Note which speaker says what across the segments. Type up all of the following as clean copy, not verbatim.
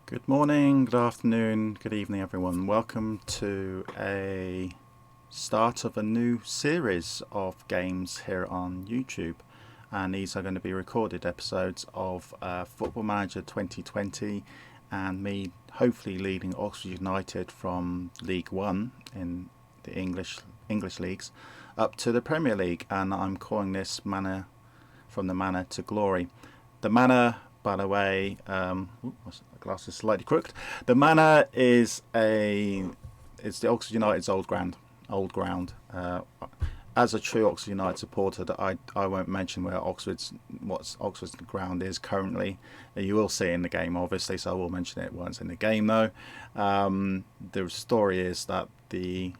Speaker 1: Good morning, good afternoon, good evening everyone. Welcome to a start of a new series of games here on YouTube, and these are going to be recorded episodes of Football Manager 2020 and me hopefully leading Oxford United from League One in the English leagues up to the Premier League, and I'm calling this Manor, from the Manor to Glory. The Manor, by the way, the glass is slightly crooked. The Manor is the Oxford United's old ground. As a true Oxford United supporter, I won't mention what Oxford's ground is currently. You will see it in the game, obviously, so I will mention it once in the game, though. The story is that the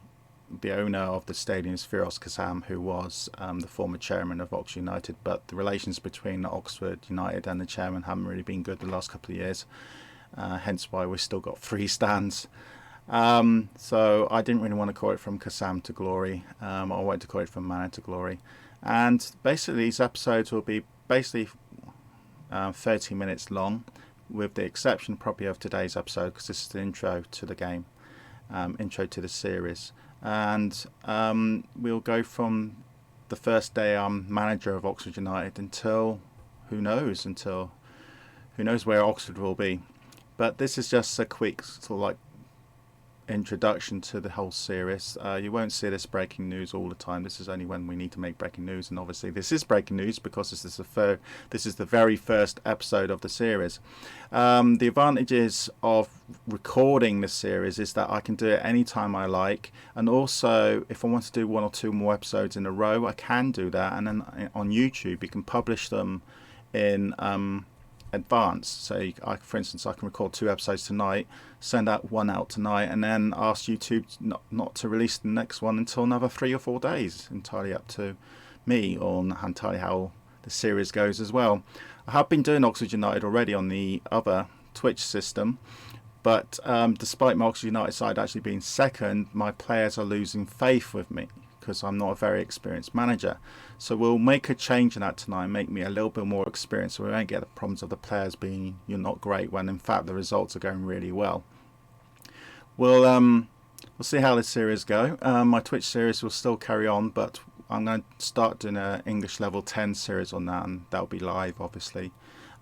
Speaker 1: owner of the stadium is Firoz Kassam, who was the former chairman of Oxford United, but the relations between Oxford United and the chairman haven't really been good the last couple of years, hence why we've still got 3 stands. So I didn't really want to call it from Kassam to Glory. I wanted to call it from Manor to Glory, and basically these episodes will be 30 minutes long, with the exception probably of today's episode, because this is the intro to the game, intro to the series. And we'll go from the first day I'm manager of Oxford United until who knows where Oxford will be. But this is just a quick sort of like introduction to the whole series. You won't see this breaking news all the time. This is only when we need to make breaking news, and obviously this is breaking news because this is the very first episode of the series. The advantages of recording this series is that I can do it anytime I like, and also if I want to do 1 or 2 more episodes in a row, I can do that, and then on YouTube you can publish them in advance. So for instance, I can record 2 episodes tonight, send out one out tonight, and then ask YouTube not to release the next one until another 3 or 4 days, entirely up to me, or entirely how the series goes as well. I have been doing Oxford United already on the other Twitch system, but despite my Oxford United side actually being second, my players are losing faith with me because I'm not a very experienced manager. So we'll make a change in that tonight, make me a little bit more experienced, so we won't get the problems of the players being you're not great when in fact the results are going really well. We'll see how this series go. My Twitch series will still carry on, but I'm going to start doing an English level 10 series on that, and that'll be live obviously,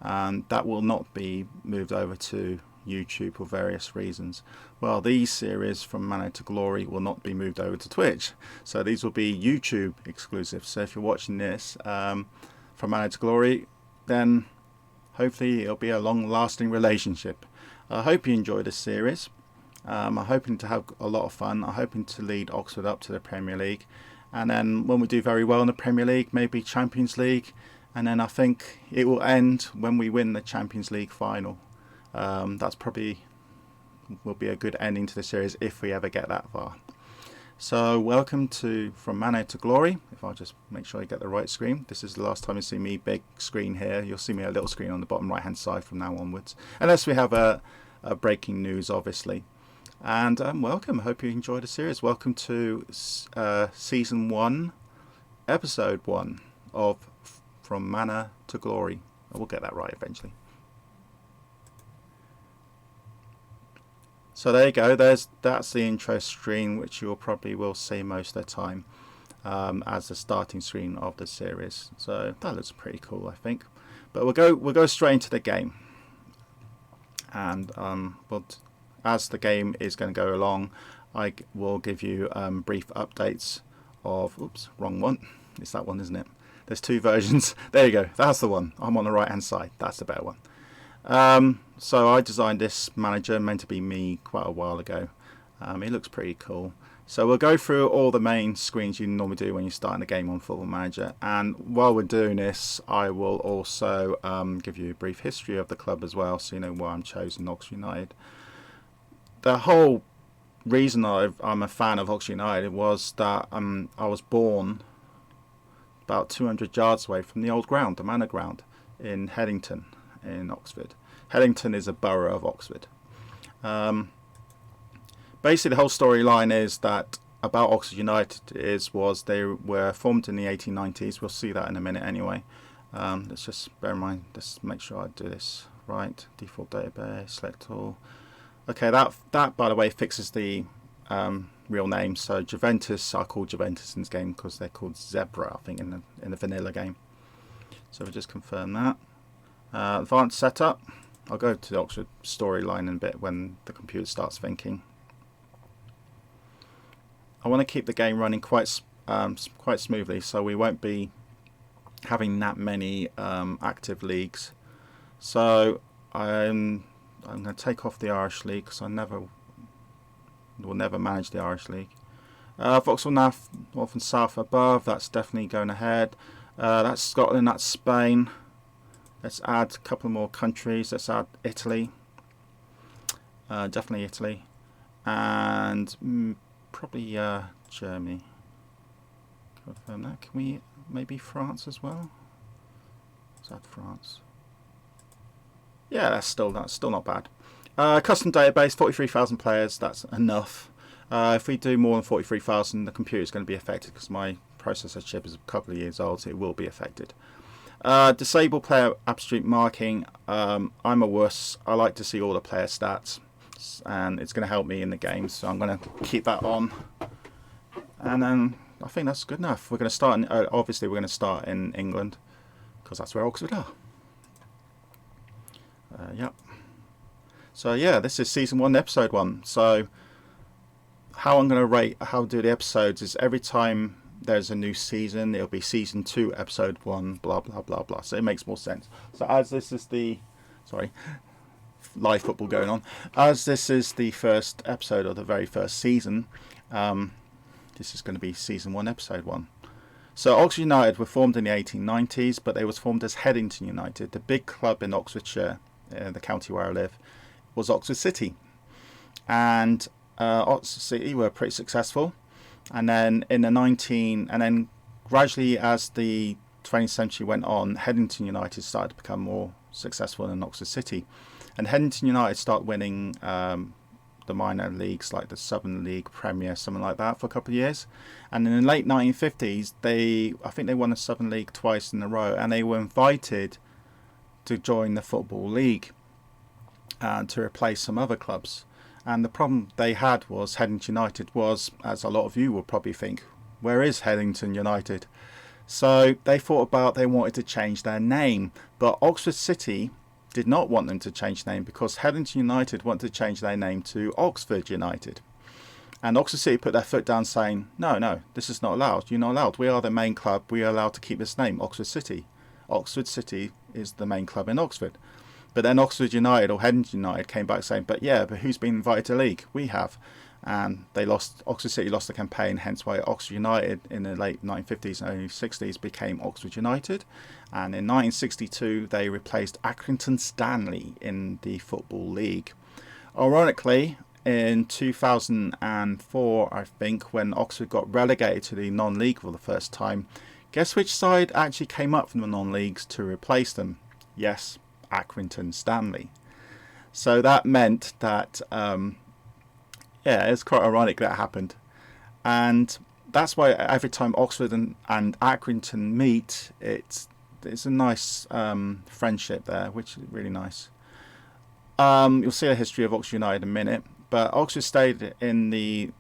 Speaker 1: and that will not be moved over to YouTube for various reasons. Well, these series from Manor to Glory will not be moved over to Twitch, so these will be YouTube exclusive. So if you're watching this from Manor to Glory, then hopefully it'll be a long-lasting relationship. I hope you enjoy this series. I'm hoping to have a lot of fun. I'm hoping to lead Oxford up to the Premier League, and then when we do very well in the Premier League, maybe Champions League, and then I think it will end when we win the Champions League final. That's probably will be a good ending to the series if we ever get that far. So welcome to From Manor to Glory. If I just make sure I get the right screen. This is the last time you see me big screen here. You'll see me a little screen on the bottom right hand side from now onwards, unless we have a breaking news obviously. And welcome, hope you enjoyed the series. Welcome to season 1 episode 1 of From Manor to Glory. We'll get that right eventually. So there you go, that's the intro screen, which you probably will see most of the time as the starting screen of the series. So that looks pretty cool, I think. But we'll go straight into the game, and as the game is going to go along, I will give you brief updates of. Oops, wrong one. It's that one, isn't it? There's 2 versions. There you go. That's the one. I'm on the right hand side. That's the better one. So I designed this manager, meant to be me, quite a while ago. It looks pretty cool. So we'll go through all the main screens you normally do when you're starting a game on Football Manager, and while we're doing this I will also give you a brief history of the club as well, so you know why I'm chosen Oxford United. The whole reason I'm a fan of Oxford United was that I was born about 200 yards away from the old ground, the Manor ground in Headington in Oxford. Headington is a borough of Oxford. Basically the whole storyline is that about Oxford United was they were formed in the 1890s. We'll see that in a minute anyway. Let's just bear in mind, let's make sure I do this right. Default database, select all. Okay, that by the way fixes the real name. So Juventus are called Juventus in this game because they're called Zebra, I think, in the vanilla game. So we'll just confirm that. Advanced setup. I'll go to the Oxford storyline in a bit when the computer starts thinking. I want to keep the game running quite smoothly, so we won't be having that many active leagues. So I'm going to take off the Irish League because I will never manage the Irish League. Vauxhall North and South above, that's definitely going ahead. That's Scotland, that's Spain. Let's add a couple more countries. Let's add Italy. Definitely Italy. And probably Germany. Confirm that. Can we maybe France as well? Let's add France. Yeah, that's still not bad. Custom database, 43,000 players. That's enough. If we do more than 43,000, the computer is going to be affected because my processor chip is a couple of years old, so it will be affected. Disable player absolute marking. I'm a wuss. I like to see all the player stats, and it's going to help me in the game, so I'm going to keep that on. And then I think that's good enough. We're going to start obviously we're going to start in England because that's where Oxford are. Yep. So yeah, this is season 1, episode 1. So how I'm going to rate how do the episodes is every time there's a new season, it'll be season 2, episode 1, blah blah blah blah. So it makes more sense. So as this is the live football going on, as this is the first episode of the very first season, this is going to be season 1, episode 1. So Oxford United were formed in the 1890s, but they was formed as Headington United. The big club in Oxfordshire, the county where I live, was Oxford City, and Oxford City were pretty successful. And then and then gradually as the 20th century went on, Headington United started to become more successful than Oxford City, and Headington United started winning the minor leagues like the Southern League, Premier, something like that, for a couple of years. And in the late 1950s, I think they won the Southern League twice in a row, and they were invited to join the Football League to replace some other clubs. And the problem they had was Headington United was, as a lot of you will probably think, where is Headington United? So they wanted to change their name, but Oxford City did not want them to change the name because Headington United wanted to change their name to Oxford United. And Oxford City put their foot down saying, no, this is not allowed. You're not allowed. We are the main club. We are allowed to keep this name, Oxford City. Oxford City is the main club in Oxford. But then Oxford United or Headington United came back saying, but who's been invited to the league? We have. And Oxford City lost the campaign, hence why Oxford United in the late 1950s and early 60s became Oxford United. And in 1962, they replaced Accrington Stanley in the Football League. Ironically, in 2004, I think, when Oxford got relegated to the non-league for the first time, guess which side actually came up from the non-leagues to replace them? Yes, Accrington Stanley. So that meant that it's quite ironic that happened, and that's why every time Oxford and Accrington meet, it's a nice friendship there, which is really nice. You'll see a history of Oxford United in a minute, but Oxford stayed in the,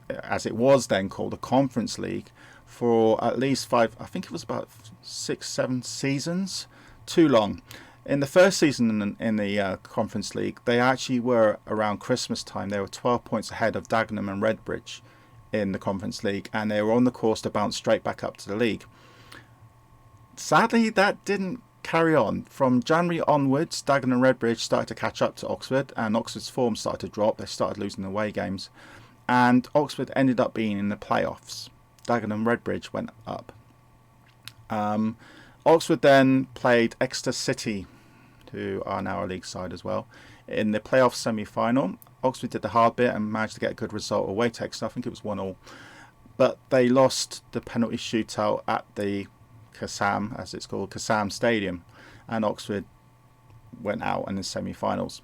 Speaker 1: as it was then called, the Conference League for at least 5, I think it was about 6-7 seasons, too long. In the first season in the Conference League, they actually were, around Christmas time, they were 12 points ahead of Dagenham and Redbridge in the Conference League, and they were on the course to bounce straight back up to the league. Sadly, that didn't carry on. From January onwards, Dagenham and Redbridge started to catch up to Oxford, and Oxford's form started to drop. They started losing away games, and Oxford ended up being in the playoffs. Dagenham and Redbridge went up. Oxford then played Exeter City, who are now a league side as well, in the playoff semi-final. Oxford did the hard bit and managed to get a good result away to Exeter. I think it was 1-1. But they lost the penalty shootout at the Kassam, as it's called, Kassam Stadium, and Oxford went out in the semi-finals.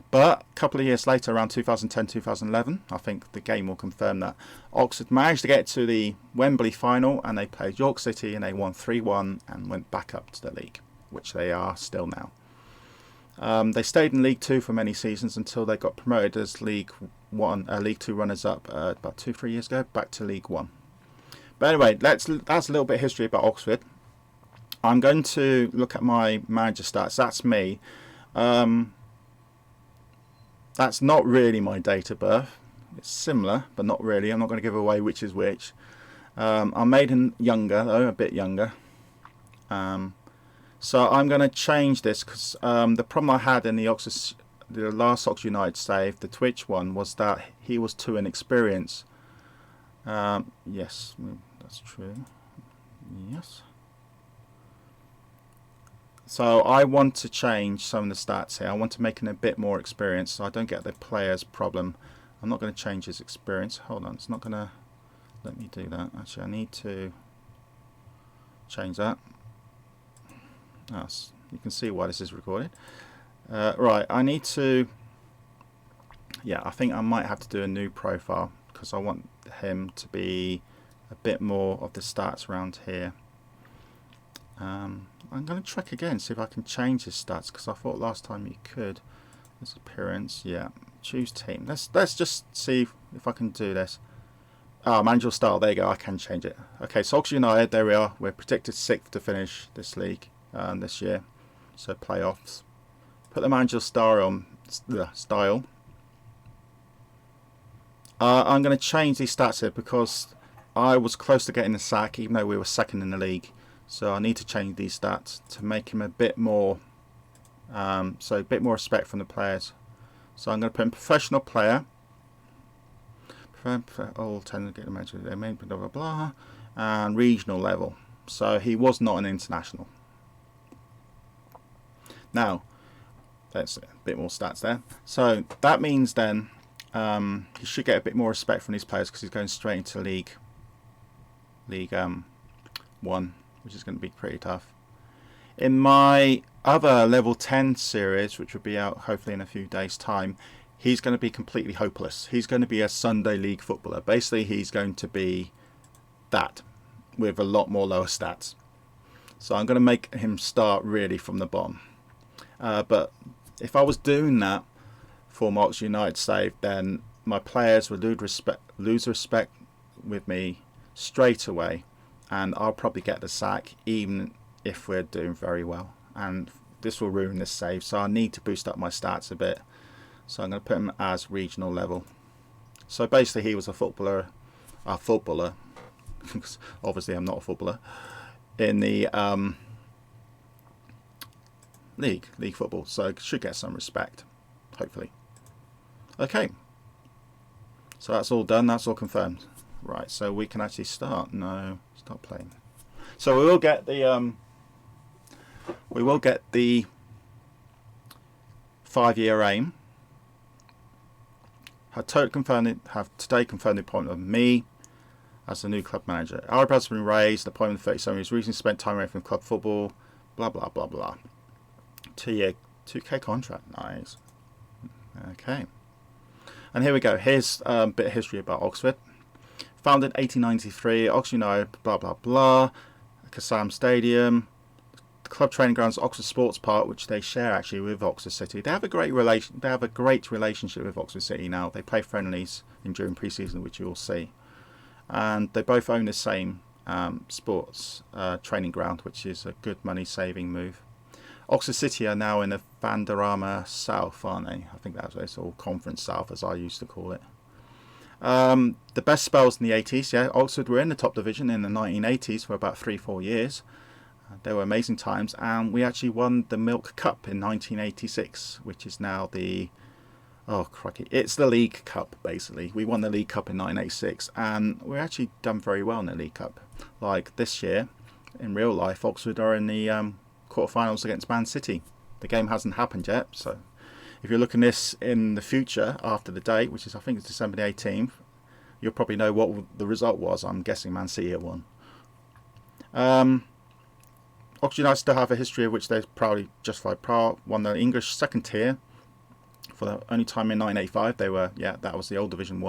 Speaker 1: But a couple of years later, around 2010-2011, I think the game will confirm that, Oxford managed to get to the Wembley final, and they played York City, and they won 3-1 and went back up to the league, which they are still now. They stayed in League Two for many seasons until they got promoted as League Two runners-up about 2-3 years ago, back to League One. But anyway, that's a little bit of history about Oxford. I'm going to look at my manager stats. That's me. That's not really my date of birth. It's similar, but not really. I'm not going to give away which is which. I'm made in younger, though, a bit younger. So I'm going to change this because the problem I had in the last Oxford United save, the Twitch one, was that he was too inexperienced. Yes, that's true. Yes. So I want to change some of the stats here. I want to make him a bit more experienced so I don't get the player's problem. I'm not going to change his experience. Hold on, it's not going to let me do that. Actually, I need to change that. Oh, you can see why this is recorded. Right, I need to... Yeah, I think I might have to do a new profile because I want him to be a bit more of the stats around here. I'm going to check again, see if I can change his stats because I thought last time you could. His appearance, yeah. Choose team. Let's just see if I can do this. Managerial style, there you go, I can change it. Okay, so Oxford United, there we are. We're predicted 6th to finish this league this year. So playoffs. Put the managerial style. I'm going to change these stats here because I was close to getting the sack even though we were 2nd in the league. So I need to change these stats to make him a bit more, so a bit more respect from the players. So I'm going to put in professional player. All tend to get the manager, blah blah blah, and regional level. So he was not an international. Now, that's a bit more stats there. So that means then he should get a bit more respect from these players because he's going straight into League 1. Which is going to be pretty tough. In my other level 10 series, which will be out hopefully in a few days' time, he's going to be completely hopeless. He's going to be a Sunday league footballer. Basically, he's going to be that with a lot more lower stats. So I'm going to make him start really from the bottom. But if I was doing that for my Oxford United save, then my players would lose respect with me straight away. And I'll probably get the sack even if we're doing very well. And this will ruin this save. So I need to boost up my stats a bit. So I'm going to put him as regional level. So basically he was a footballer. Obviously I'm not a footballer. In the league football. So I should get some respect. Hopefully. Okay. So that's all done. That's all confirmed. Right, so we can actually start. No, stop playing. So we will get the 5-year aim. Have today confirmed the appointment of me as the new club manager. Our eyebrows have been raised. The appointment of 37 years recently spent time away from club football. Blah blah blah blah. 2-year 2K contract. Nice. Okay. And here we go. Here's a bit of history about Oxford. Founded 1893, Oxford United, blah blah blah, Kassam Stadium, the club training grounds, Oxford Sports Park, which they share actually with Oxford City. They have a great relationship with Oxford City now. They play friendlies during pre-season, which you will see, and they both own the same sports training ground, which is a good money-saving move. Oxford City are now in the Vanderama South, aren't they? I think that's what it's all Conference South, as I used to call it. The best spells in the 80s, yeah, Oxford were in the top division in the 1980s for about 3-4 years. They were amazing times, and we actually won the Milk Cup in 1986, which is now the, oh crikey, it's the League Cup basically. We won the League Cup in 1986, and we're actually done very well in the League Cup. Like this year, in real life, Oxford are in the quarterfinals against Man City. The game hasn't happened yet, so if you're looking this in the future after the date, which is I think it's December the 18th, you'll probably know what the result was. I'm guessing Man City had won. Oxford United still have a history of which they're proudly justified proud. Won the English second tier for the only time in 1985. They were, yeah, that was the old Division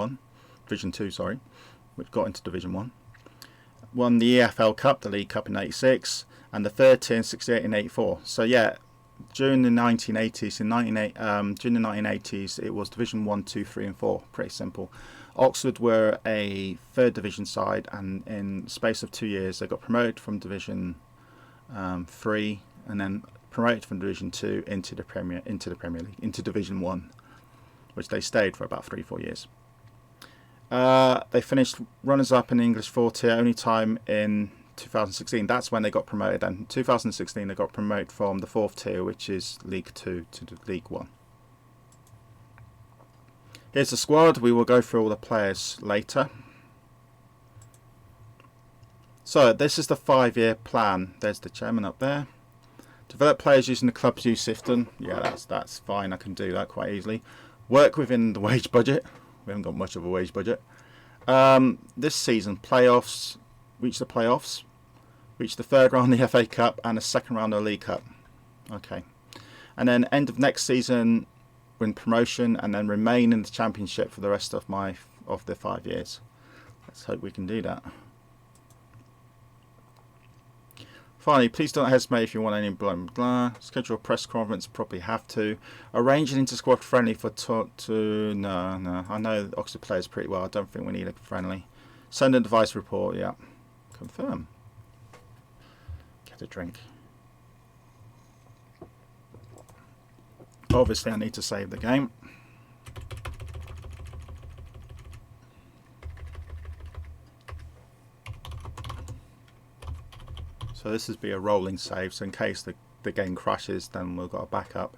Speaker 1: 2, sorry, which got into Division 1. Won the EFL Cup, the League Cup in 86, and the third tier in 68 and 84. So yeah, during the 1980s, during the 1980s, it was Division 1, 2, 3 and 4. Pretty simple. Oxford were a third division side, and in the space of 2 years they got promoted from Division 3 and then promoted from Division 2 into the Premier League, into Division 1, which they stayed for about 3-4 years. They finished runners-up in the English 4 tier, only time in 2016. That's when they got promoted, and in 2016 they got promoted from the 4th tier, which is League 2, to League 1. Here's the squad. We will go through all the players later. So this is the 5-year plan. There's the chairman up there. Develop players using the club's youth system. Yeah, that's fine. I can do that quite easily. Work within the wage budget. We haven't got much of a wage budget. This season, playoffs. Reach the playoffs. Reach the 3rd round of the FA Cup and the 2nd round of the League Cup. Okay. And then end of next season, win promotion, and then remain in the Championship for the rest of the 5 years. Let's hope we can do that. Finally, please don't hesitate if you want any blah blah blah. Schedule a press conference, probably have to. Arrange an inter-squad friendly for no. I know Oxford players pretty well. I don't think we need a friendly. Send a device report, yeah. Confirm. Get a drink. Obviously I need to save the game. So this is be a rolling save, so in case the game crashes, then we've got a backup.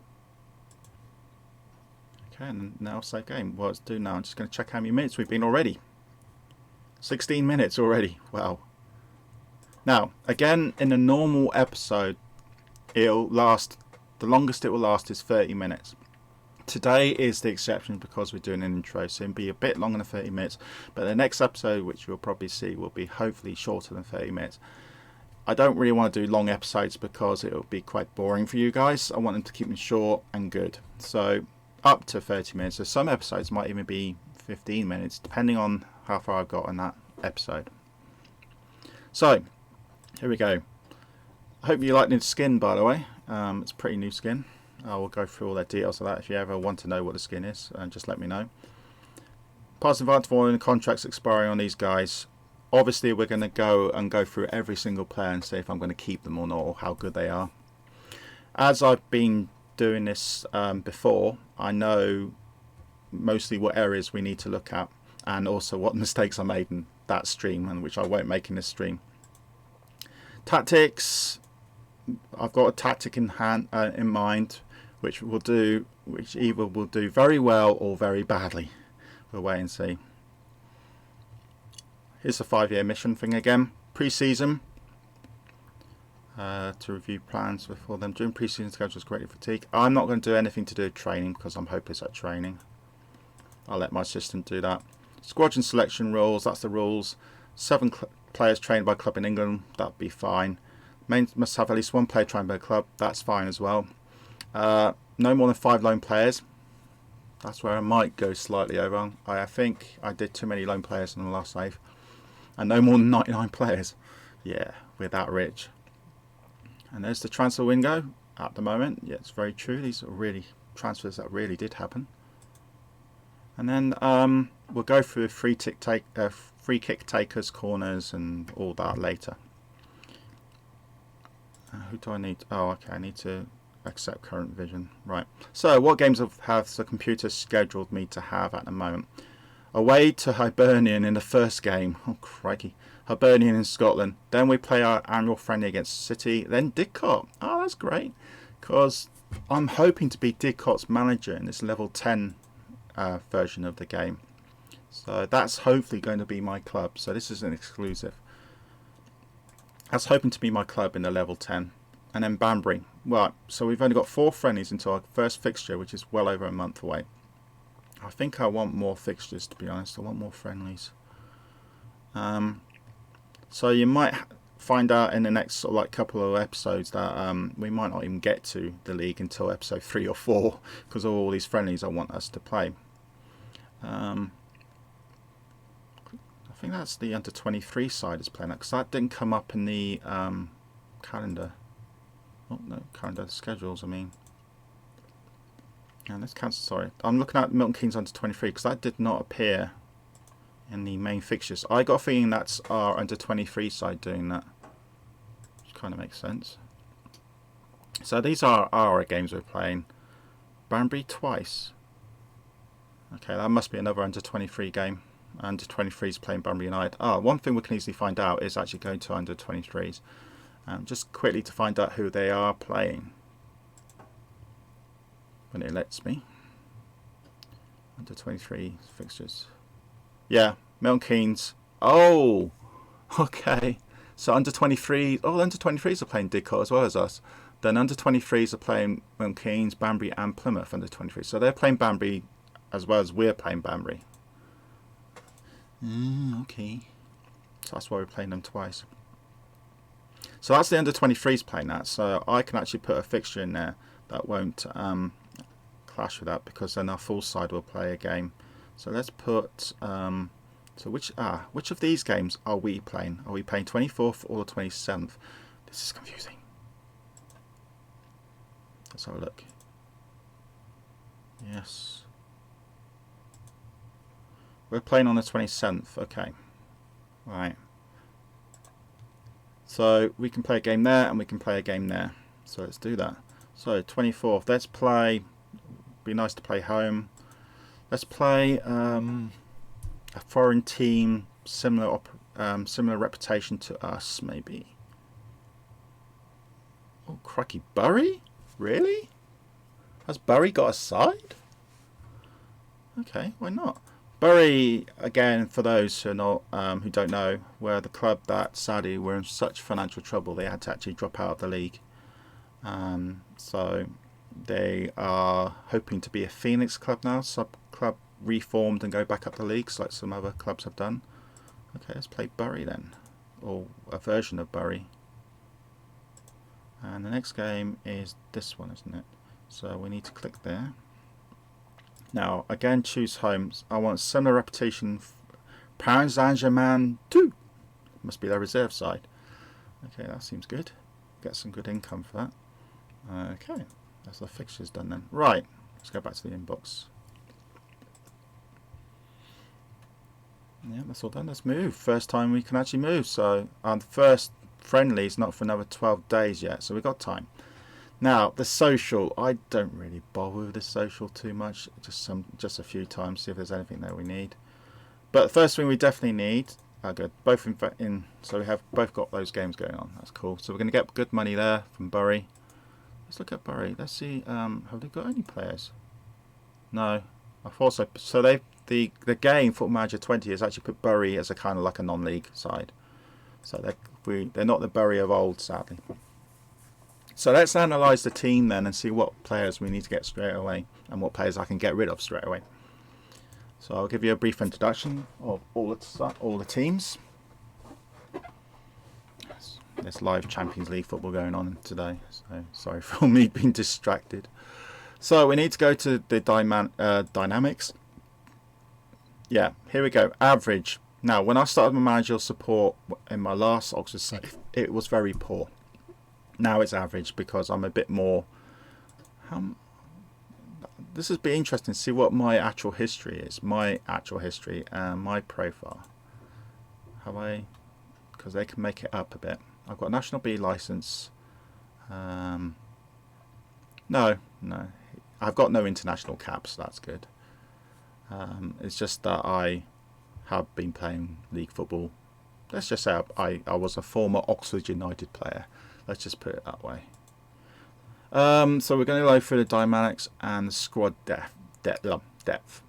Speaker 1: Okay, and now save game. What let's do now, I'm just going to check how many minutes we've been already. 16 minutes already. Wow. Now, again, in a normal episode, it'll last, the longest it will last is 30 minutes. Today is the exception because we're doing an intro, so it'll be a bit longer than 30 minutes. But the next episode, which you'll probably see, will be hopefully shorter than 30 minutes. I don't really want to do long episodes because it'll be quite boring for you guys. I want them to keep them short and good. So up to 30 minutes. So some episodes might even be 15 minutes, depending on how far I've got in that episode. So here we go. I hope you like the skin, by the way. It's a pretty new skin. I will go through all the details of that. If you ever want to know what the skin is, just let me know. Pass advance volume contracts expiring on these guys. Obviously we're going to go through every single player and see if I'm going to keep them or not, or how good they are. As I've been doing this before, I know mostly what areas we need to look at, and also what mistakes I made in that stream, and which I won't make in this stream. Tactics, I've got a tactic in mind, which either will do very well or very badly. We'll wait and see. Here's the 5-year mission thing again. Pre-season. To review plans before them. During pre-season schedules greatly fatigue. I'm not going to do anything to do with training because I'm hopeless at training. I'll let my assistant do that. Squadron selection rules. That's the rules. 7 players trained by a club in England. That'd be fine. Must have at least 1 player trained by a club. That's fine as well. No more than 5 loan players. That's where I might go slightly over. I think I did too many loan players in the last save. And no more than 99 players. Yeah, we're that rich. And there's the transfer window at the moment. Yeah, it's very true. These are really transfers that really did happen. And then we'll go through free kick takers, corners, and all that later. Who do I need? Oh, okay. I need to accept current vision. Right. So, what games have the computer scheduled me to have at the moment? Away to Hibernian in the first game. Oh, crikey. Hibernian in Scotland. Then we play our annual friendly against City. Then Didcot. Oh, that's great. Because I'm hoping to be Didcot's manager in this level 10 version of the game. So that's hopefully going to be my club. So this is an exclusive. That's hoping to be my club in the level 10. And then Banbury. Right, so we've only got 4 friendlies until our first fixture, which is well over a month away. I think I want more fixtures, to be honest. I want more friendlies. So you might find out in the next sort of like couple of episodes that we might not even get to the league until episode 3 or 4 because of all these friendlies I want us to play. I think that's the under-23 side is playing that because that didn't come up in the calendar. Oh no, calendar schedules. I mean, and let's cancel. Sorry, I'm looking at Milton Keynes under 23 because that did not appear in the main fixtures. I got a feeling that's our under 23 side doing that, which kind of makes sense. So these are our games we're playing. Banbury twice. Okay, that must be another under 23 game. Under 23s playing Banbury United. One thing we can easily find out is actually going to under 23s. Just quickly to find out who they are playing. When it lets me. Under 23 fixtures. Yeah, Milton Keynes. Oh! Okay. So under 23. Oh, under 23s are playing Didcot as well as us. Then under 23s are playing Milton Keynes, Banbury and Plymouth under 23. So they're playing Banbury as well as we're playing Banbury. Okay. So that's why we're playing them twice. So that's the under 23s playing that. So I can actually put a fixture in there that won't clash with that, because then our full side will play a game. So let's put. So which of these games are we playing? Are we playing 24th or the 27th? This is confusing. Let's have a look. Yes. We're playing on the 27th, okay. Right. So we can play a game there and we can play a game there. So let's do that. So 24th, let's play, be nice to play home. Let's play a foreign team, similar reputation to us, maybe. Oh, cracky, Bury? Really? Has Bury got a side? Okay, why not? Bury, again, for those who are not, who don't know, were the club that sadly were in such financial trouble they had to actually drop out of the league. So they are hoping to be a Phoenix club now, sub-club reformed and go back up the leagues like some other clubs have done. Okay, let's play Bury then, or a version of Bury. And the next game is this one, isn't it? So we need to click there. Now, again, choose homes. I want similar reputation. Paris Saint-Germain 2. Must be their reserve side. Okay, that seems good. Get some good income for that. Okay, that's the fixtures done then. Right, let's go back to the inbox. Yeah, that's all done. Let's move. First time we can actually move. So, the first friendly is not for another 12 days yet, so we've got time. Now, the social, I don't really bother with the social too much. Just a few times, see if there's anything that we need. But the first thing we definitely need, good, both in, so we have both got those games going on. That's cool. So we're going to get good money there from Bury. Let's look at Bury. Let's see, have they got any players? No, I thought so. So the game Football Manager 20 has actually put Bury as a kind of like a non-league side. So they're not the Bury of old, sadly. So let's analyse the team then and see what players we need to get straight away and what players I can get rid of straight away. So I'll give you a brief introduction of all the teams. There's live Champions League football going on today, so sorry for me being distracted. So we need to go to the dynamics. Yeah, here we go. Average. Now, when I started my managerial support in my last Oxford save, it was very poor. Now it's average because I'm a bit more. This has been interesting to see what my actual history is. My actual history and my profile. Because they can make it up a bit. I've got a National B license. No. I've got no international caps. So that's good. It's just that I have been playing league football. Let's just say I was a former Oxford United player. Let's just put it that way. So we're going to go through the dynamics and the squad depth,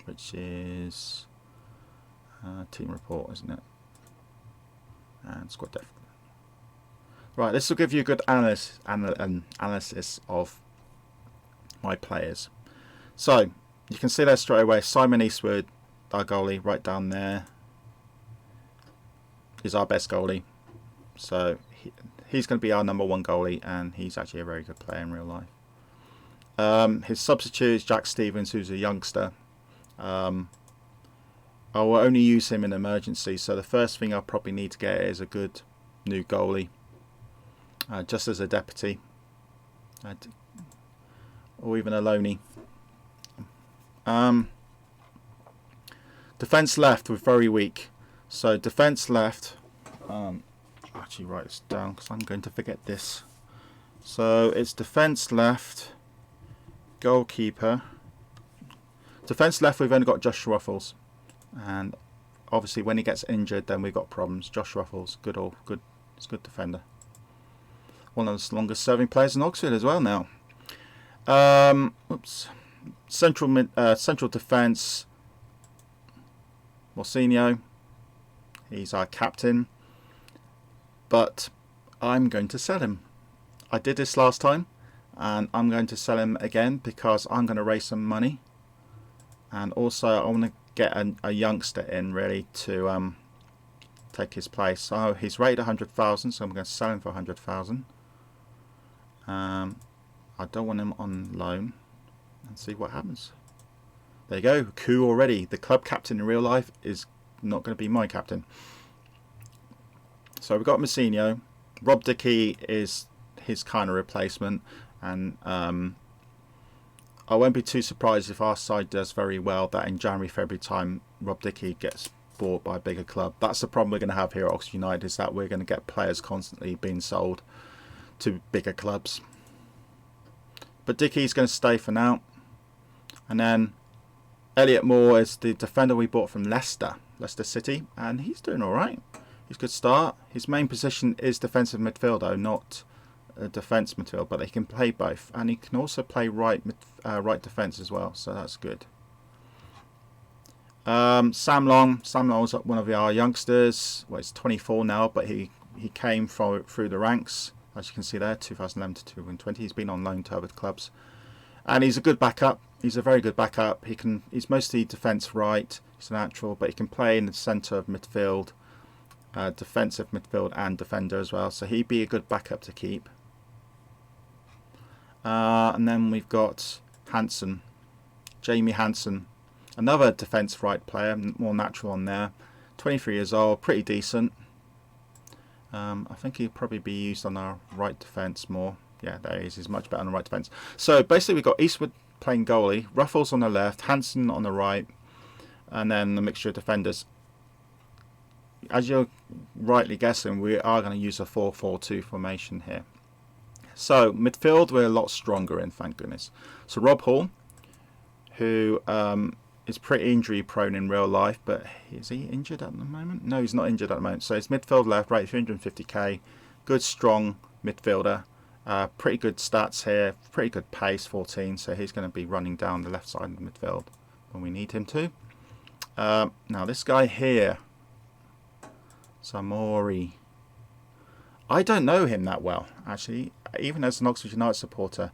Speaker 1: which is team report, isn't it? And squad depth. Right, this will give you a good analysis of my players. So you can see there straight away. Simon Eastwood, our goalie, right down there, is our best goalie. So he's going to be our number one goalie, and he's actually a very good player in real life. His substitute is Jack Stevens, who's a youngster. I will only use him in emergency, so the first thing I'll probably need to get is a good new goalie. just as a deputy, or even a loanee. Defence left, we're very weak. So defence left, actually write this down because I'm going to forget this. So it's defence left, goalkeeper. Defence left, we've only got Josh Ruffles, and obviously when he gets injured, then we've got problems. Josh Ruffles, he's a good defender. One of the longest serving players in Oxford as well now. Central defence, Morsinho, he's our captain, but I'm going to sell him. I did this last time, and I'm going to sell him again because I'm going to raise some money, and also I want to get a youngster in really to take his place. So he's rated 100,000, so I'm going to sell him for 100,000. I don't want him on loan, and see what happens. There you go, coup already. The club captain in real life is not going to be my captain. So we've got Morsinho. Rob Dickie is his kind of replacement, and I won't be too surprised if our side does very well that in January, February time Rob Dickie gets bought by a bigger club. That's the problem we're going to have here at Oxford United, is that we're going to get players constantly being sold to bigger clubs. But Dickie's going to stay for now. And then Elliot Moore is the defender we bought from Leicester City, and he's doing alright. He's a good start. His main position is defensive midfield though, not defence midfield, but he can play both, and he can also play right defence as well, so that's good. Sam Long was one of our youngsters. Well, he's 24 now, but he came through the ranks, as you can see there, 2011 to 2020. He's been on loan to other clubs, and he's a good backup. He's a very good backup. He's mostly defence right. He's a natural, but he can play in the centre of midfield, defensive midfield and defender as well. So he'd be a good backup to keep. And then we've got Jamie Hansen, another defence right player, more natural on there. 23 years old, pretty decent. I think he'd probably be used on our right defence more. Yeah, there he is. He's much better on the right defence. So basically we've got Eastwood playing goalie, Ruffles on the left, Hansen on the right, and then the mixture of defenders. As you're rightly guessing, we are going to use a 4-4-2 formation here. So midfield we're a lot stronger in, thank goodness. So Rob Hall, who is pretty injury prone in real life, but is he injured at the moment? No, he's not injured at the moment. So it's midfield left, right, 350k, good strong midfielder. Pretty good stats here, pretty good pace, 14, so he's going to be running down the left side of the midfield when we need him to. Now this guy here, Samori, I don't know him that well, actually, even as an Oxford United supporter.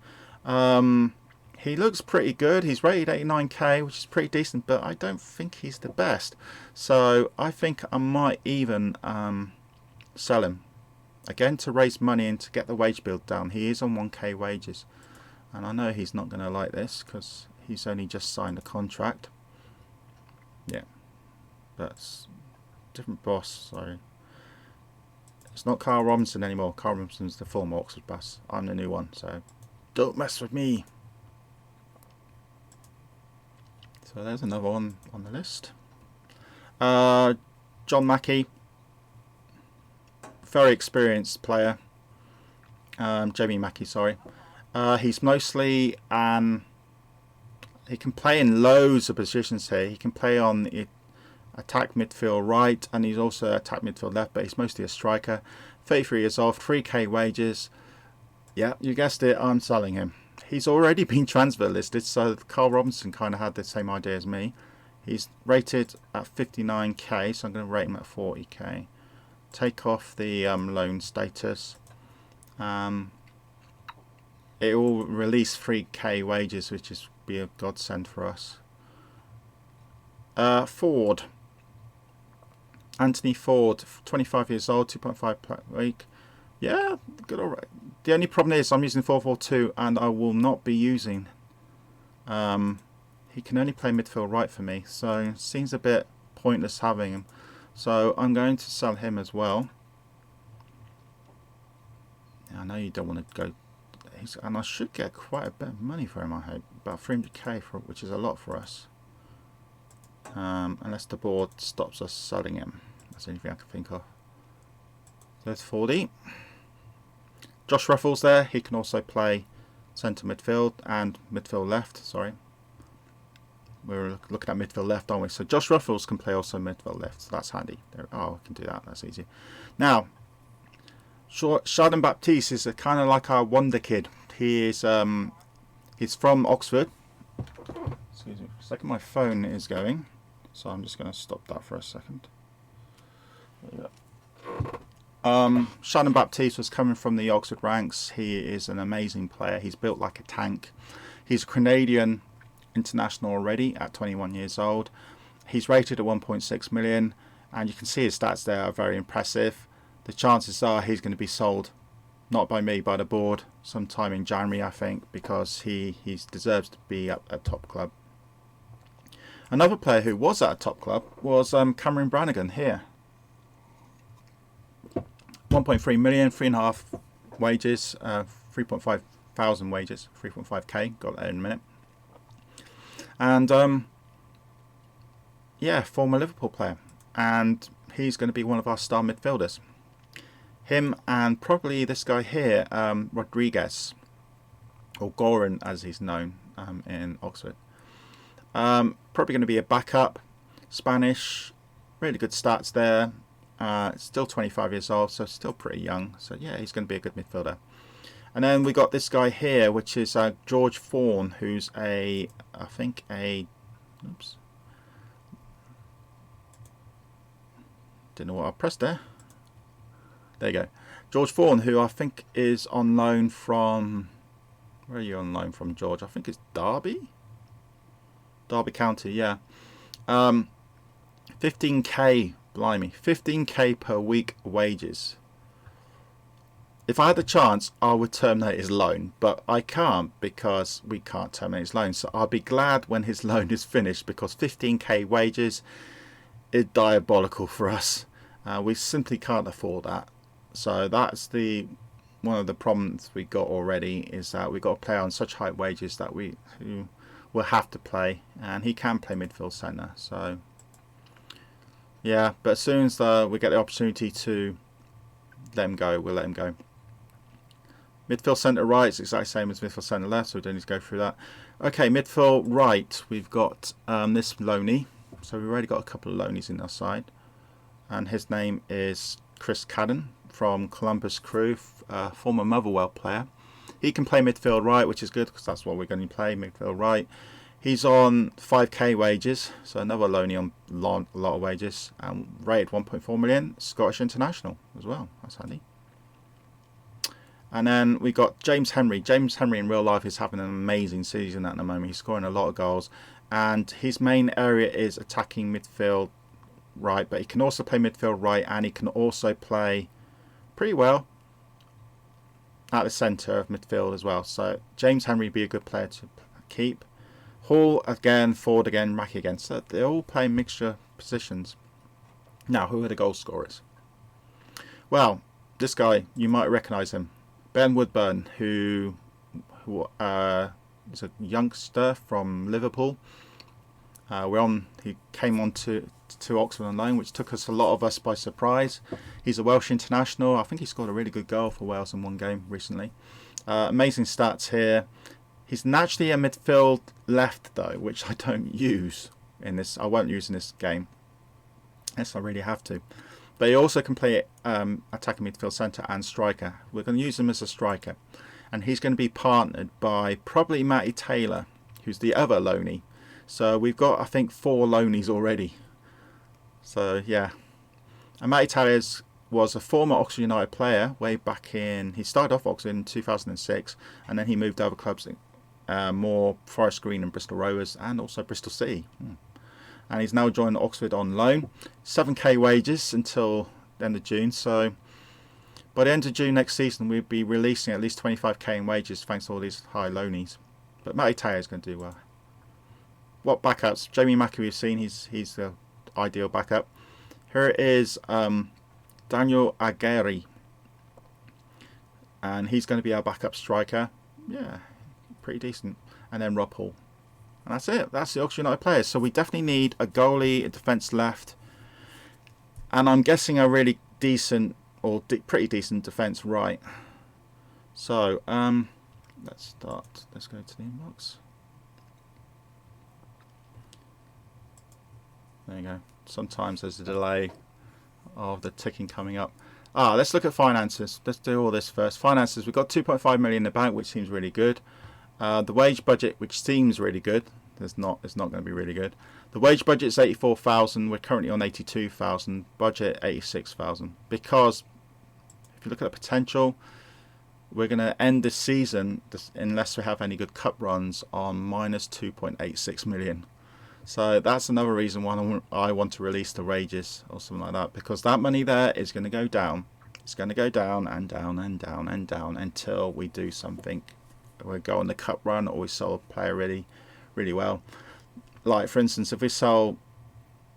Speaker 1: He looks pretty good. He's rated 89k, which is pretty decent, but I don't think he's the best. So I think I might even sell him. Again, to raise money and to get the wage bill down. He is on 1k wages, and I know he's not going to like this because he's only just signed a contract. Yeah, that's different boss. Sorry, it's not Carl Robinson anymore. Carl Robinson's the former Oxford boss. I'm the new one, so don't mess with me. So there's another one on the list. John Mackey. Very experienced player. Jamie Mackey, sorry. He's mostly he can play in loads of positions here. He can play on the attack midfield right, and he's also attack midfield left, but he's mostly a striker. 33 years old, 3k wages. Yeah, you guessed it, I'm selling him. He's already been transfer listed, so Carl Robinson kind of had the same idea as me. He's rated at 59k, so I'm going to rate him at 40k. Take off the loan status. It will release 3k wages, which is be a godsend for us. Ford, Anthony Ford, 25 years old, 2.5 per week. Yeah, good. All right. The only problem is I'm using 4-4-2, and I will not be using. He can only play midfield right for me, so it seems a bit pointless having him. So I'm going to sell him as well. I know you don't want to go. And I should get quite a bit of money for him, I hope. About 300k, which is a lot for us. Unless the board stops us selling him. That's the only thing I can think of. There's 40. Josh Ruffles there. He can also play centre midfield and midfield left. Sorry. We're looking at midfield left, aren't we? So Josh Ruffles can play also midfield left. So that's handy. Oh, I can do that. That's easy. Now, Shannon Baptiste is kind of like our wonder kid. He is he's from Oxford. Excuse me for a second, my phone is going, so I'm just going to stop that for a second. There you go. Shannon Baptiste was coming from the Oxford ranks. He is an amazing player. He's built like a tank. He's a Canadian international already at 21 years old. He's rated at 1.6 million, and you can see his stats there are very impressive. The chances are he's going to be sold, not by me, by the board, sometime in January, I think, because he deserves to be at a top club. Another player who was at a top club was Cameron Brannigan here. 1.3 million, 3.5 wages, 3.5 thousand wages, 3.5k, got that in a minute. And yeah, former Liverpool player, and he's going to be one of our star midfielders. Him and probably this guy here, Rodriguez, or Goran as he's known in Oxford. Probably going to be a backup. Spanish, really good stats there. Still 25 years old, so still pretty young. So yeah, he's going to be a good midfielder. And then we got this guy here, which is George Fawn, who's I think oops. Didn't know what I pressed there. There you go. George Fawn, who I think is on loan from... Where are you on loan from, George? I think it's Derby? Derby County, yeah. 15k, blimey. 15k per week wages. If I had the chance, I would terminate his loan. But I can't, because we can't terminate his loan. So I'll be glad when his loan is finished, because 15k wages is diabolical for us. We simply can't afford that. So that's one of the problems we got already, is that we got to play on such high wages that we will have to play, and he can play midfield centre. So yeah, but as soon as we get the opportunity to let him go, we'll let him go. Midfield centre right is exactly the same as midfield centre left, so we don't need to go through that. Okay, midfield right, we've got this loanee. So we've already got a couple of loanies in our side, and his name is Chris Cadden from Columbus Crew, former Motherwell player. He can play midfield right, which is good, because that's what we're going to play, midfield right. He's on 5k wages, so another loanee on a lot of wages, and rated 1.4 million, Scottish international as well. That's handy. And then we got James Henry. James Henry in real life is having an amazing season at the moment. He's scoring a lot of goals, and his main area is attacking midfield right, but he can also play midfield right, and he can also play pretty well at the centre of midfield as well. So James Henry would be a good player to keep. Hall again, Ford again, Mackey again. So they all play mixture positions. Now, who are the goal scorers? Well, this guy, you might recognise him. Ben Woodburn, who is a youngster from Liverpool. He came on to Oxford on loan, which took a lot of us by surprise. He's a Welsh international. I think he scored a really good goal for Wales in one game recently. Amazing stats here. He's naturally a midfield left though, which I don't use in this. I won't use in this game, unless I really have to. But he also can play attacking midfield centre and striker. We're going to use him as a striker, and he's going to be partnered by probably Matty Taylor, who's the other loanee. So we've got, I think, 4 loanies already. So yeah, and Matty Taylor was a former Oxford United player way back in. He started off Oxford in 2006, and then he moved to other clubs, more Forest Green and Bristol Rovers, and also Bristol City. And he's now joined Oxford on loan. 7k wages until the end of June. So by the end of June next season, we'll be releasing at least 25k in wages thanks to all these high loanies. But Matty Taylor is going to do well. What backups? Jamie Mackey we've seen. He's the ideal backup. Here is Daniel Aguirre. and he's going to be our backup striker. Yeah, pretty decent. And then Rob Hall. And that's it. That's the Oxford United players. So we definitely need a goalie, a defence left, and I'm guessing a really decent or pretty decent defence right. So let's start. Let's go to the inbox. There you go. Sometimes there's a delay of the ticking coming up. Let's look at finances. Let's do all this first. Finances. We've got 2.5 million in the bank, which seems really good. The wage budget, which seems really good. It's not going to be really good. The wage budget is 84,000. We're currently on 82,000. Budget 86,000. Because if you look at the potential, we're going to end this season, unless we have any good cup runs, on minus 2.86 million. So that's another reason why I want to release the wages or something like that, because that money there is going to go down. It's going to go down and down and down and down until we do something. We go on the cup run, or we sell a player really, really well. Like for instance, if we sell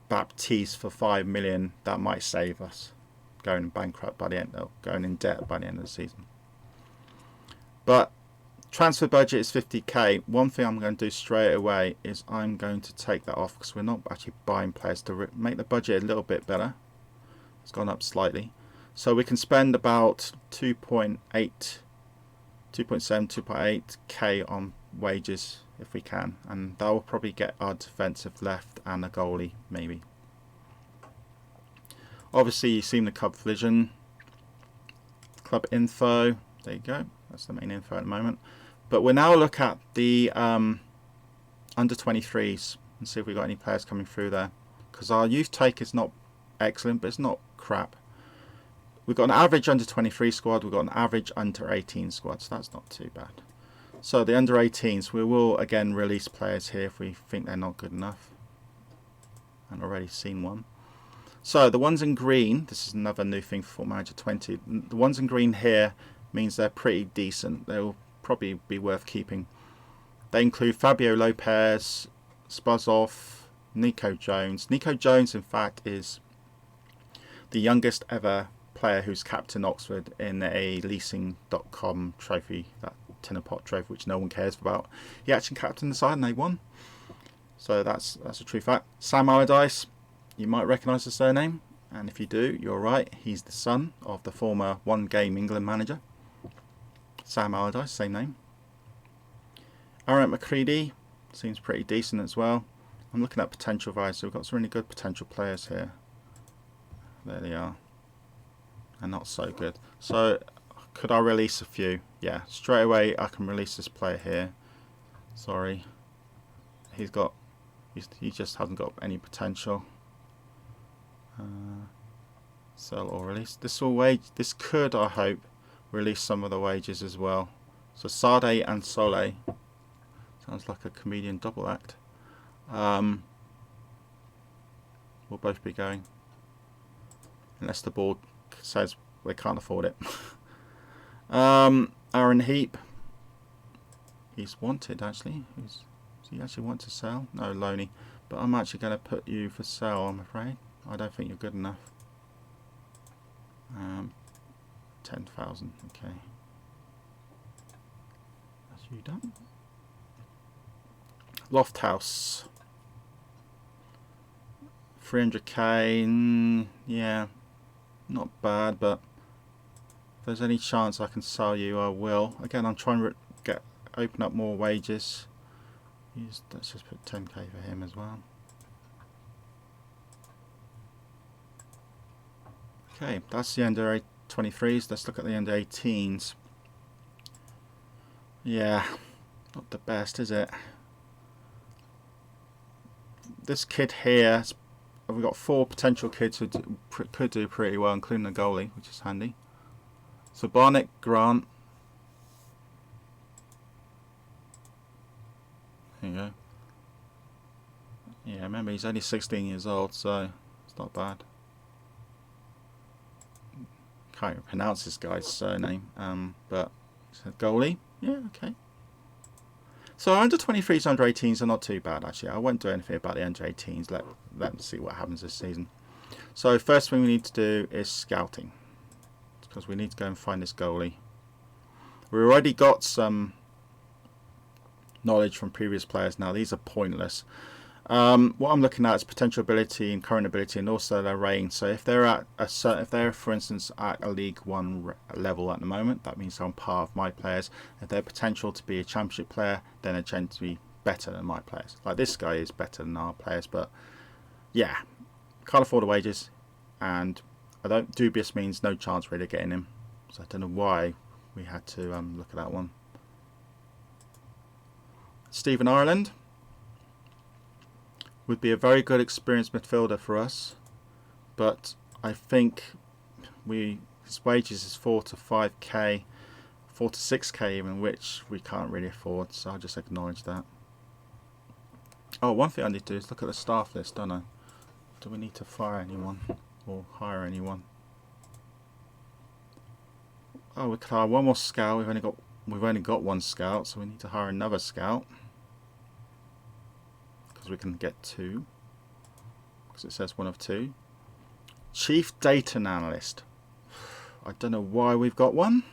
Speaker 1: Baptiste for 5 million, that might save us going bankrupt by the end, or going in debt by the end of the season. But transfer budget is 50k. One thing I'm going to do straight away is I'm going to take that off, because we're not actually buying players, to make the budget a little bit better. It's gone up slightly, so we can spend about 2.7, 2.8k on wages if we can, and that will probably get our defensive left and a goalie maybe. Obviously you've seen the club vision, club info, there you go, that's the main info at the moment. But we'll now look at the under 23s and see if we've got any players coming through there, because our youth take is not excellent, but it's not crap. We've got an average under 23 squad, we've got an average under 18 squad, so that's not too bad. So the under 18s, we will again release players here if we think they're not good enough. I've already seen one. So the ones in green, this is another new thing for Football Manager 20. The ones in green here means they're pretty decent. They'll probably be worth keeping. They include Fabio Lopez, Spazov, Nico Jones. Nico Jones, in fact, is the youngest ever player who's captained Oxford in a leasing.com trophy, that tin pot trophy which no one cares about. He actually captained the side and they won. So that's a true fact. Sam Allardyce, you might recognise the surname, and if you do, you're right. He's the son of the former One Game England manager. Sam Allardyce, same name. Aaron McCready seems pretty decent as well. I'm looking at potential guys, so we've got some really good potential players here. There they are. And not so good. So could I release a few? Yeah, straight away I can release this player here. Sorry, he just hasn't got any potential. Sell or release. This could, I hope, release some of the wages as well. So Sade and Sole, sounds like a comedian double act, will both be going, unless the board says we can't afford it. Aaron Heap, he's wanted actually. Does he actually want to sell? No, Loney. But I'm actually going to put you for sale, I'm afraid. I don't think you're good enough. 10,000, okay. That's you done. Lofthouse, 300k, yeah, not bad, but if there's any chance I can sell you, I will. Again, I'm trying to open up more wages. Let's just put 10k for him as well. Okay, that's the under 23s. Let's look at the under 18s. Yeah, not the best, is it? This kid here, we've got 4 potential kids who could do pretty well, including the goalie, which is handy. So Barnett Grant. There you go. Yeah, remember he's only 16 years old, so it's not bad. Can't even pronounce this guy's surname, but it's a goalie. Yeah, okay. So under 23s, under 18s are not too bad actually. I won't do anything about the under 18s. Let's see what happens this season. So first thing we need to do is scouting, because we need to go and find this goalie. We already got some knowledge from previous players now. These are pointless. What I'm looking at is potential ability and current ability, and also their range. So if they're at a certain, if they're for instance at a League One level at the moment, that means on par with my players. If they're potential to be a Championship player, then they tend to be better than my players. Like this guy is better than our players, but yeah, can't afford the wages, and I don't. Dubious means no chance really of getting him. So I don't know why we had to look at that one. Stephen Ireland would be a very good experienced midfielder for us, but I think his wages is 4 to 5k, 4 to 6k even, which we can't really afford, so I'll just acknowledge that. Oh, one thing I need to do is look at the staff list, don't I? Do we need to fire anyone or hire anyone? Oh, we could hire one more scout. We've only got one scout, so we need to hire another scout. We can get 2 because it says 1 of 2. Chief Data Analyst. I don't know why we've got one.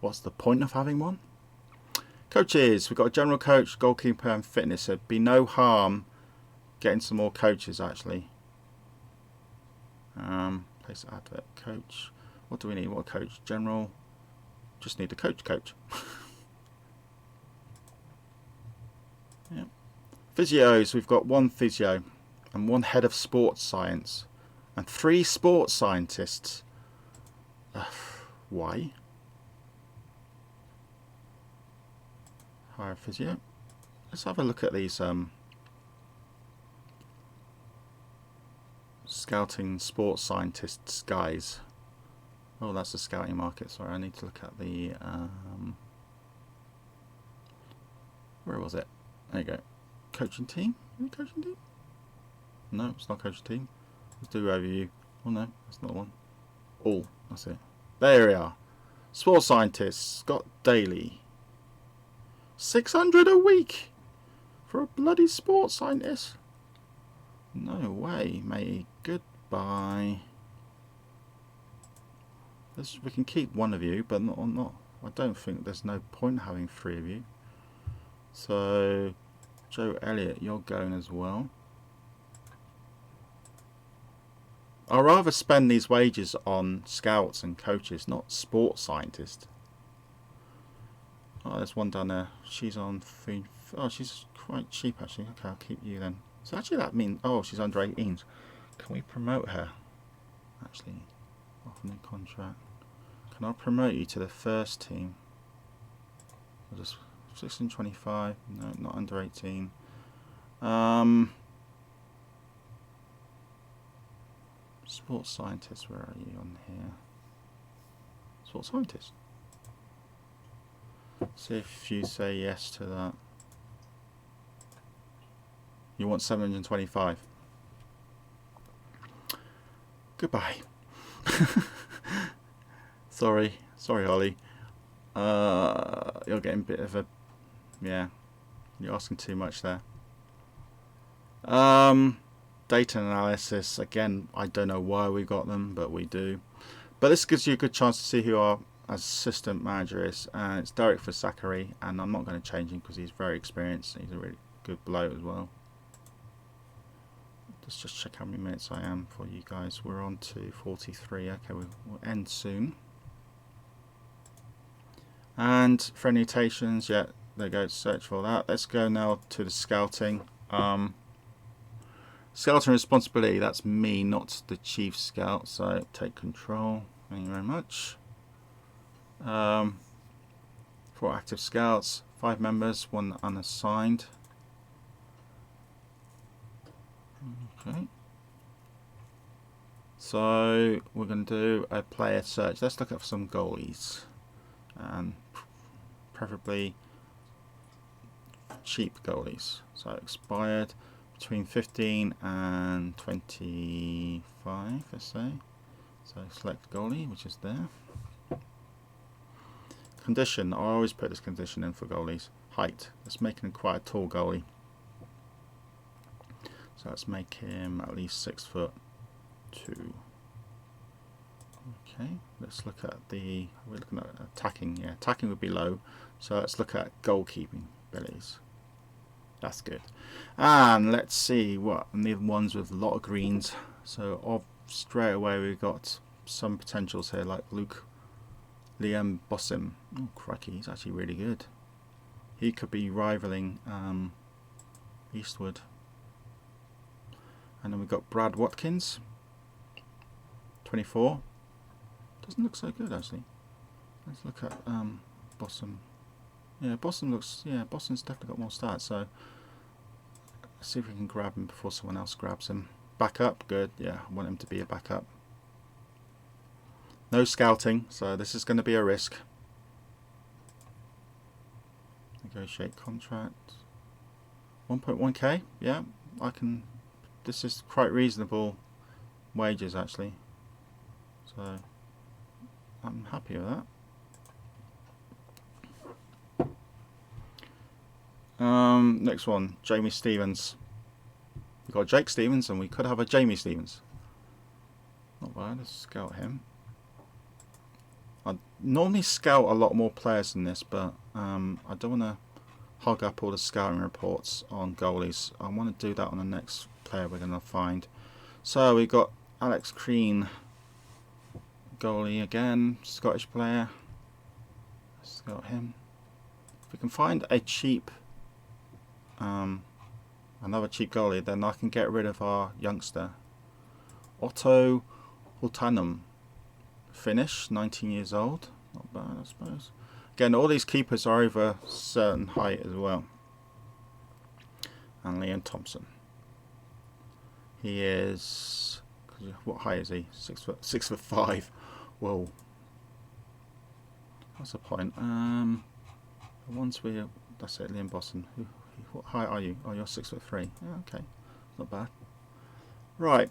Speaker 1: What's the point of having one? Coaches. We've got a general coach, goalkeeper and fitness. There'd be no harm getting some more coaches actually. Place advert. Coach. What do we need? What a coach? General. Just need a coach. Yep. Physios, we've got 1 physio and 1 head of sports science and 3 sports scientists. Why? Hire a physio. Let's have a look at these scouting sports scientists guys. Oh, that's the scouting market. Sorry, I need to look at the where was it? There you go. Coaching team? Coaching team? No, it's not coaching team. Let's do overview. Oh no, that's not the one. All, that's it. There we are. Sports scientists, Scott Daly. 600 a week for a bloody sports scientist. No way, mate. Goodbye. We can keep 1 of you, but not. I don't think there's no point having 3 of you. So Joe Elliott, you're going as well. I'd rather spend these wages on scouts and coaches, not sports scientists. Oh, there's one down there. She's on food. Oh, she's quite cheap actually. Okay, I'll keep you then. So actually that means, oh, she's under 18s. Can we promote her? Actually, off new contract. Can I promote you to the first team? I'll just 1625. No, not under 18. Sports scientist, where are you on here? Sports scientist. See if you say yes to that. You want 725. Goodbye. Sorry, Ollie. You're getting a bit of a, yeah, you're asking too much there. Data analysis, again, I don't know why we got them, but we do. But this gives you a good chance to see who our assistant manager is, and it's Derek for Zachary, and I'm not going to change him because he's very experienced. He's a really good bloke as well. Let's just check how many minutes I am for you guys. We're on to 43. Okay, we'll end soon. And for annotations, yeah, there you go, search for that. Let's go now to the scouting. Scouting responsibility, that's me, not the chief scout, so take control. Thank you very much. 4 active scouts, 5 members, 1 unassigned. Okay. So we're going to do a player search. Let's look at some goalies, and preferably cheap goalies. So expired between 15 and 25, let's say. So select goalie, which is there. Condition, I always put this condition in for goalies. Height, let's make him quite a tall goalie. So let's make him at least 6'2". Okay, let's look at the, we're looking at attacking. Yeah, attacking would be low, so let's look at goalkeeping abilities. That's good. And let's see what, and the ones with a lot of greens. So straight away we've got some potentials here, like Liam Bossom. Oh crikey, he's actually really good. He could be rivaling Eastwood. And then we've got Brad Watkins, 24. Doesn't look so good actually. Let's look at Bossom. Yeah, Bossom's definitely got more stats, so let's see if we can grab him before someone else grabs him. Backup, good, yeah, I want him to be a backup. No scouting, so this is going to be a risk. Negotiate contract. 1.1k, yeah, I can, this is quite reasonable wages actually. So I'm happy with that. Next one, Jamie Stevens. We've got Jake Stevens and we could have a Jamie Stevens. Not bad, let's scout him. I normally scout a lot more players than this, but I don't want to hog up all the scouting reports on goalies. I want to do that on the next player we're going to find. So we've got Alex Crean, goalie again, Scottish player. Let's scout him. If we can find a cheap another cheap goalie, then I can get rid of our youngster. Otto Hultanum, Finnish, 19 years old. Not bad, I suppose. Again, all these keepers are over a certain height as well. And Liam Thompson. He is, what height is he? 6'5". Whoa. What's the point? The ones we, that's it, Liam Boston. What height are you? Oh, you're 6'3". Yeah, okay, not bad. Right,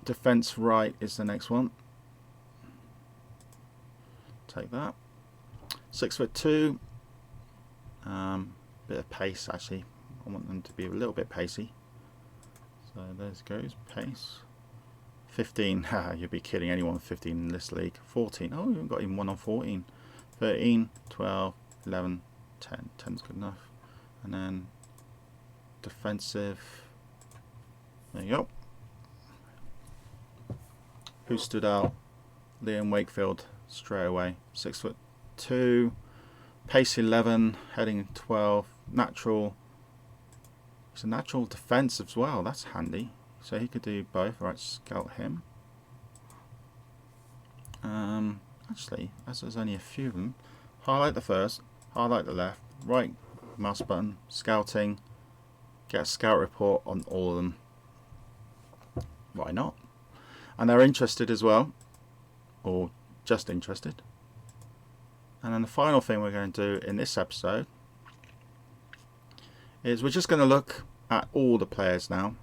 Speaker 1: defence right is the next one. Take that. 6'2". Bit of pace actually. I want them to be a little bit pacey. So there goes pace. 15. Haha, you'd be kidding anyone with 15 in this league. 14. Oh, you haven't got even one on 14. 13, 12, 11, 10. 10's good enough. And then defensive. There you go. Who stood out? Liam Wakefield straight away. 6'2", pace 11, heading 12, natural. It's a natural defense as well. That's handy. So he could do both. Right, scout him. Actually, as there's only a few of them, highlight the first, highlight the left, right mouse button, scouting. Get a scout report on all of them. Why not? And they're interested as well, or just interested. And then the final thing we're going to do in this episode is we're just going to look at all the players now.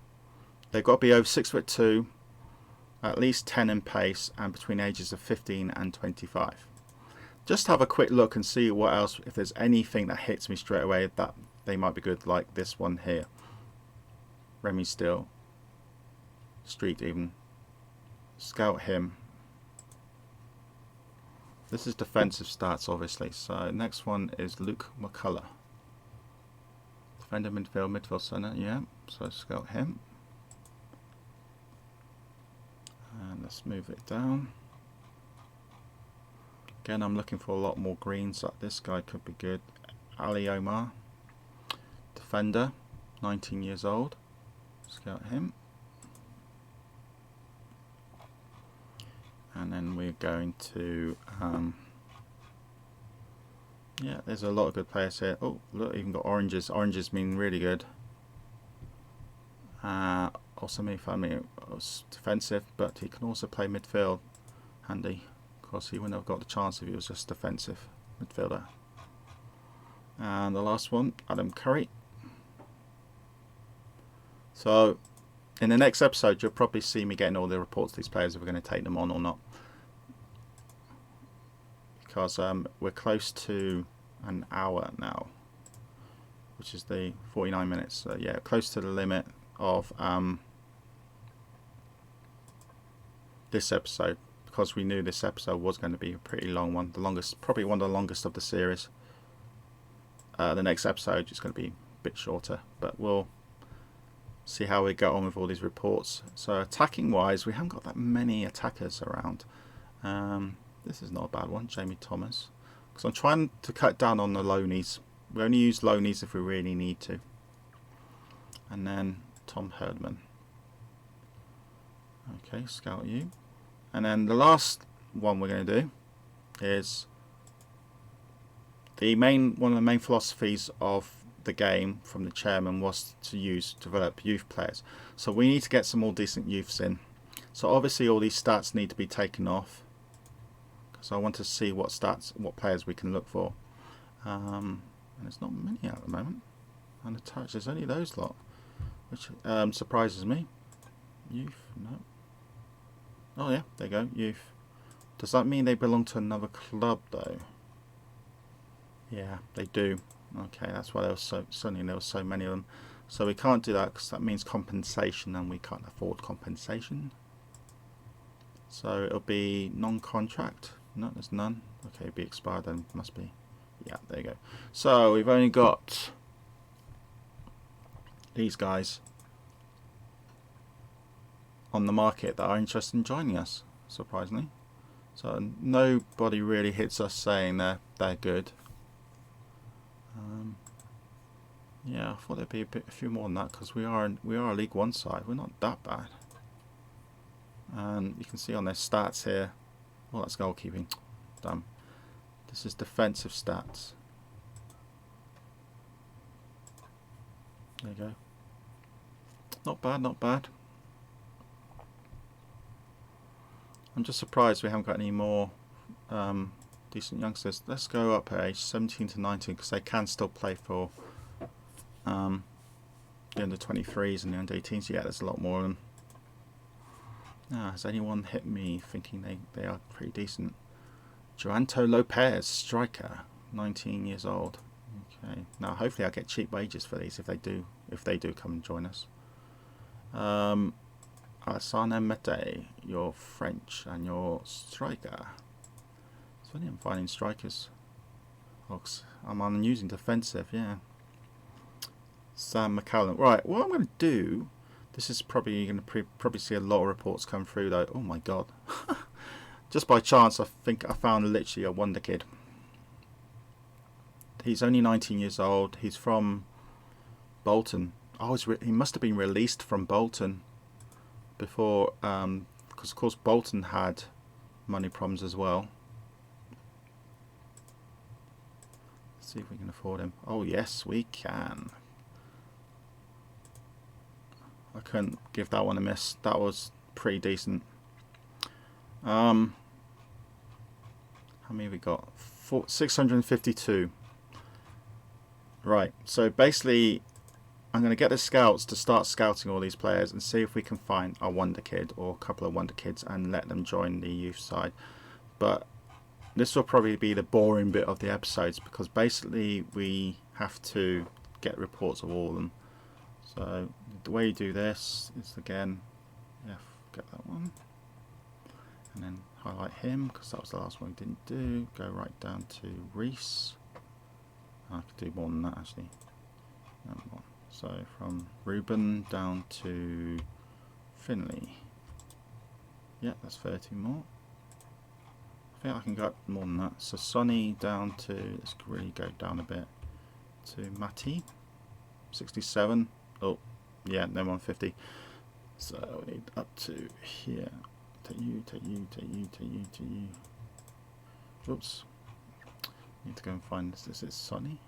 Speaker 1: They've got to be over 6'2", at least 10 in pace, and between ages of 15 and 25. Just have a quick look and see what else, if there's anything that hits me straight away that they might be good, like this one here. Remy Still, Street even. Scout him. This is defensive stats obviously. So next one is Luke McCullough. Defender, midfield centre, yeah. So scout him. And let's move it down. Again, I'm looking for a lot more greens. Like this guy could be good. Ali Omar. Defender, 19 years old. Scout him. And then we're going to yeah, there's a lot of good players here. Oh look, even got oranges. Oranges mean really good. Also me family was defensive, but he can also play midfield. Handy. Of course he wouldn't have got the chance if he was just defensive midfielder. And the last one, Adam Curry. So in the next episode you'll probably see me getting all the reports of these players, if we're going to take them on or not, because we're close to an hour now, which is the 49 minutes. So yeah, close to the limit of this episode, because we knew this episode was going to be a pretty long one, the longest, probably one of the longest of the series. The next episode is going to be a bit shorter, but we'll see how we get on with all these reports. So attacking wise, we haven't got that many attackers around. This is not a bad one, Jamie Thomas, because I'm trying to cut down on the loanies. We only use loanies if we really need to. And then Tom Herdman. Okay, scout you. And then the last one we're going to do is one of the main philosophies of the game from the chairman was to develop youth players. So we need to get some more decent youths in. So obviously all these stats need to be taken off, because I want to see what players we can look for. And there's not many at the moment. Unattached, there's only those lot, which surprises me. Youth, no. Oh yeah, there you go, youth. Does that mean they belong to another club though? Yeah, they do. Okay, that's why there was so many of them. So we can't do that because that means compensation, and we can't afford compensation. So it'll be non-contract. No, there's none. Okay, it'll be expired then. Must be. Yeah, there you go. So we've only got these guys on the market that are interested in joining us, surprisingly. So nobody really hits us saying they're good. Yeah, I thought there'd be a few more than that, because we are a League One side. We're not that bad. And you can see on their stats here. Oh, that's goalkeeping. Damn. This is defensive stats. There you go. Not bad, not bad. I'm just surprised we haven't got any more decent youngsters. Let's go up at age 17 to 19, because they can still play for the under 23s and the under 18s. Yeah, there's a lot more of them. Has anyone hit me thinking they are pretty decent? Joanto Lopez, striker, 19 years old. Okay, now hopefully I'll get cheap wages for these if they do come and join us. Alassane Mete, you're French and you're striker. It's funny I'm finding strikers. I'm using defensive, yeah. Sam McCallum. Right, what I'm going to do, this is probably going to probably see a lot of reports come through though. Oh my god. Just by chance, I think I found literally a wonder kid. He's only 19 years old. He's from Bolton. Oh, he must have been released from Bolton before, because of course Bolton had money problems as well. Let's see if we can afford him. Oh yes, we can. I couldn't give that one a miss. That was pretty decent. How many have we got? 652. Right, so basically I'm going to get the scouts to start scouting all these players and see if we can find a wonder kid or a couple of wonder kids and let them join the youth side. But this will probably be the boring bit of the episodes, because basically we have to get reports of all of them. So the way you do this is, again, get that one, and then highlight him because that was the last one we didn't do. Go right down to Reese. I could do more than that actually. So from Ruben down to Finley. Yeah, that's 30 more. I think I can go up more than that. So Sonny down to, let's really go down a bit, to Mackey, 67. Oh, yeah, then 150. So we need up to here. Take you. Oops. Need to go and find this. This is Sonny.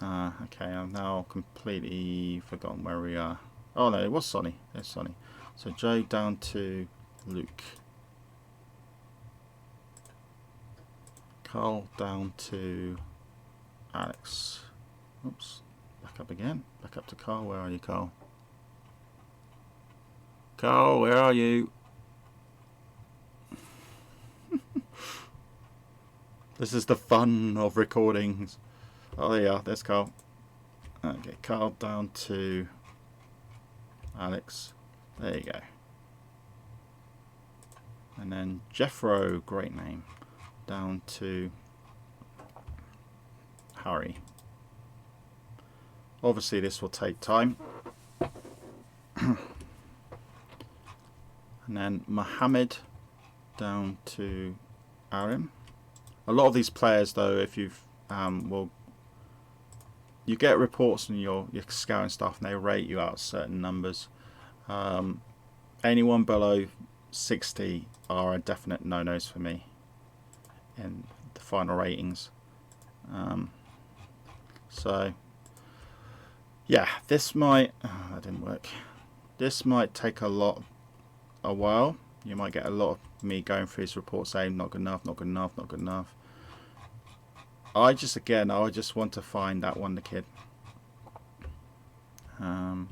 Speaker 1: Okay, I've now completely forgotten where we are. Oh no, it was Sonny. There's Sonny. So Joe down to Luke. Carl down to Alex. Oops. Back up again. Back up to Carl. Where are you, Carl? Carl, where are you? This is the fun of recordings. Oh, there you are. There's Carl. Okay, Carl down to Alex. There you go. and then Jethro, great name, down to Harry. Obviously this will take time. And then Mohammed down to Arim. A lot of these players though, if you've you get reports on your scouting stuff and they rate you out certain numbers. Anyone below 60 are a definite no-nos for me in the final ratings. So yeah, this might that didn't work. This might take a while. You might get a lot of me going through his report saying not good enough, not good enough, not good enough. I just want to find that wonder kid. Jaden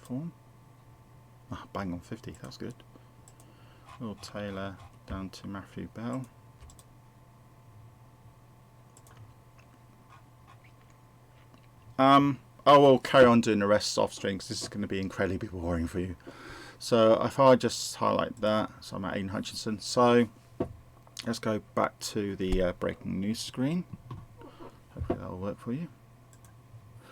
Speaker 1: Form. Bang on 50, that's good. Will Taylor down to Matthew Bell. I will carry on doing the rest off stream because this is going to be incredibly boring for you. So if I just highlight that, so I'm at Aidan Hutchinson. So let's go back to the breaking news screen. Hopefully that'll work for you.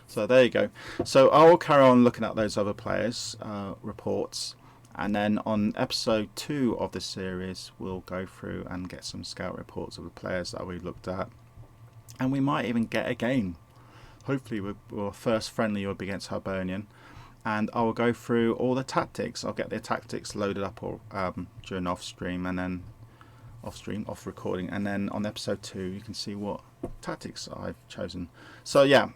Speaker 1: So there you go. So I will carry on looking at those other players' reports, and then on episode 2 of this series we'll go through and get some scout reports of the players that we looked at, and we might even get a game. Hopefully our first friendly will be against Hibernian, and I will go through all the tactics. I'll get the tactics loaded up during off stream, and then off recording, and then on episode 2 you can see what tactics I've chosen. So yeah,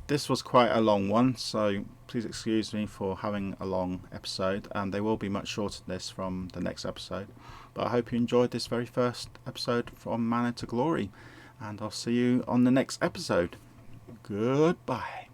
Speaker 1: this was quite a long one, so please excuse me for having a long episode. They will be much shorter than this from the next episode, but I hope you enjoyed this very first episode from Manor to Glory, and I'll see you on the next episode. Goodbye.